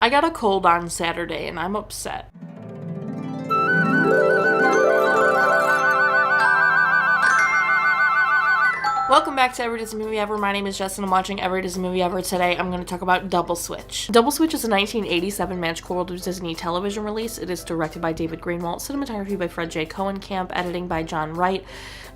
I got a cold on Saturday and I'm upset. Welcome back to Every Disney Movie Ever. My name is Jess and I'm watching Every Disney Movie Ever. Today I'm going to talk about Double Switch. Double Switch is a 1987 Magical World of Disney television release. It is directed by David Greenwalt, cinematography by Fred J. Cohenkamp, editing by John Wright,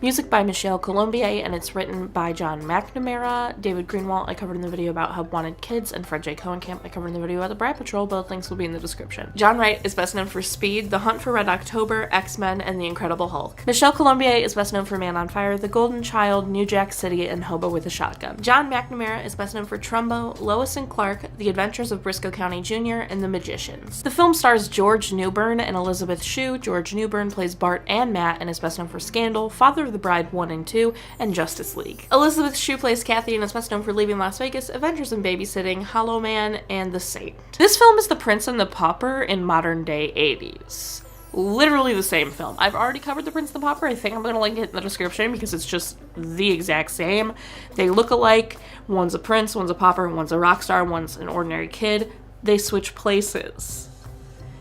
music by Michelle Colombier, and it's written by John McNamara. David Greenwalt I covered in the video about Help Wanted Kids, and Fred J. Cohenkamp I covered in the video about the Brat Patrol. Both links will be in the description. John Wright is best known for Speed, The Hunt for Red October, X-Men, and The Incredible Hulk. Michelle Colombier is best known for Man on Fire, The Golden Child, New Jack City, and Hobo with a Shotgun. John McNamara is best known for Trumbo, Lois and Clark, The Adventures of Briscoe County Jr., and The Magicians. The film stars George Newburn and Elizabeth Shue. George Newburn plays Bart and Matt and is best known for Scandal, Father of the Bride 1 and 2, and Justice League. Elizabeth Shue plays Kathy and is best known for Leaving Las Vegas, Adventures in Babysitting, Hollow Man, and The Saint. This film is The Prince and the Pauper in modern day 80s. Literally the same film. I've already covered The Prince and the Pauper. I think I'm going to link it in the description because it's just the exact same. They look alike. One's a prince, one's a pauper, one's a rock star, one's an ordinary kid. They switch places.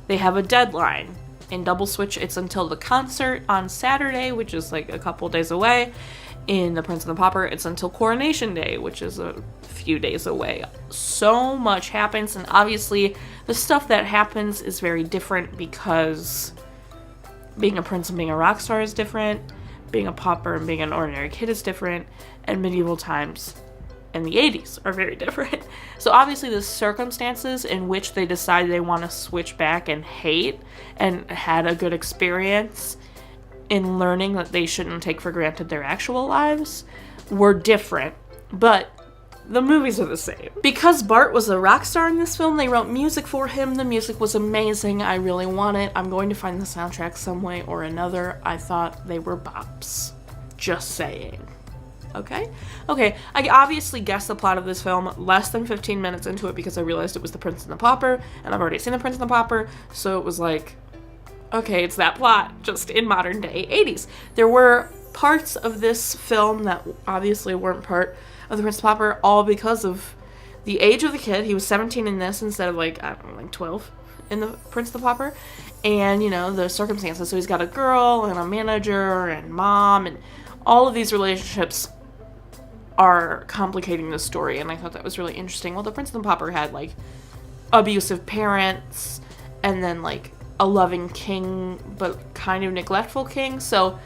They have a deadline. In Double Switch, it's until the concert on Saturday, which is like a couple days away. In The Prince and the Pauper, it's until Coronation Day, which is a few days away. So much happens, and obviously the stuff that happens is very different because being a prince and being a rock star is different, being a pauper and being an ordinary kid is different, and medieval times in the 80s are very different. So obviously the circumstances in which they decide they want to switch back and hate and had a good experience in learning that they shouldn't take for granted their actual lives were different, but the movies are the same. Because Bart was a rock star in this film, they wrote music for him. The music was amazing. I really want it. I'm going to find the soundtrack some way or another. I thought they were bops. Just saying. Okay, I obviously guessed the plot of this film less than 15 minutes into it because I realized it was The Prince and the Pauper, and I've already seen The Prince and the Pauper, so it was like, okay, it's that plot, just in modern day 80s. There were parts of this film that obviously weren't part of The Prince and the Pauper, all because of the age of the kid. He was 17 in this instead of like 12 in The Prince and the Pauper, and the circumstances. So he's got a girl and a manager and mom, and all of these relationships are complicating the story, and I thought that was really interesting. Well, The Prince and the Pauper had like abusive parents, and then like a loving king but kind of neglectful king, so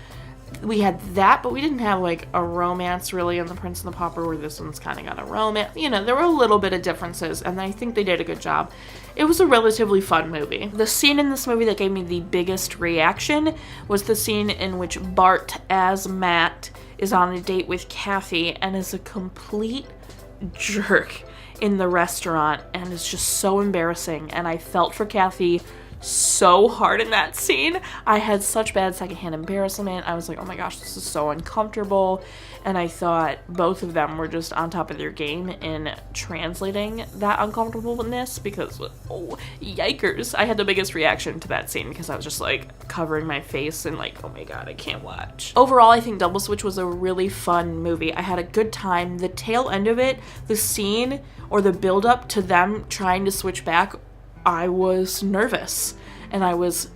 we had that, but we didn't have like a romance really in The Prince and the Pauper, where this one's kind of got a romance. There were a little bit of differences, and I think they did a good job. It was a relatively fun movie. The scene in this movie that gave me the biggest reaction was the scene in which Bart as Matt is on a date with Kathy and is a complete jerk in the restaurant, and it's just so embarrassing, and I felt for Kathy so hard in that scene. I had such bad secondhand embarrassment. I was like, oh my gosh, this is so uncomfortable. And I thought both of them were just on top of their game in translating that uncomfortableness because, oh, yikers. I had the biggest reaction to that scene because I was just like covering my face and like, oh my god, I can't watch. Overall, I think Double Switch was a really fun movie. I had a good time. The tail end of it, the scene or the build up to them trying to switch back, I was nervous and I was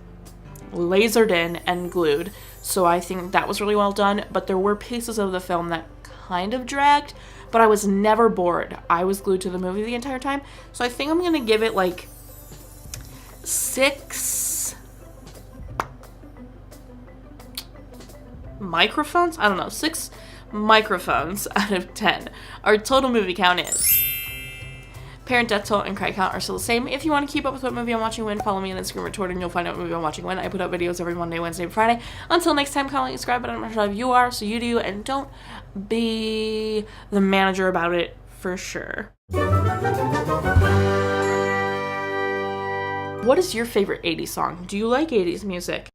lasered in and glued. So I think that was really well done, but there were pieces of the film that kind of dragged, but I was never bored. I was glued to the movie the entire time. So I think I'm going to give it like 6 microphones? I don't know, 6 microphones out of 10. Our total movie count is parent death toll and cry count are still the same. If you want to keep up with what movie I'm watching when, follow me on Instagram or Twitter and you'll find out what movie I'm watching when. I put out videos every Monday, Wednesday, and Friday. Until next time, comment, subscribe, but I'm not sure if you are, so you do, and don't be the manager about it for sure. What is your favorite 80s song? Do you like 80s music?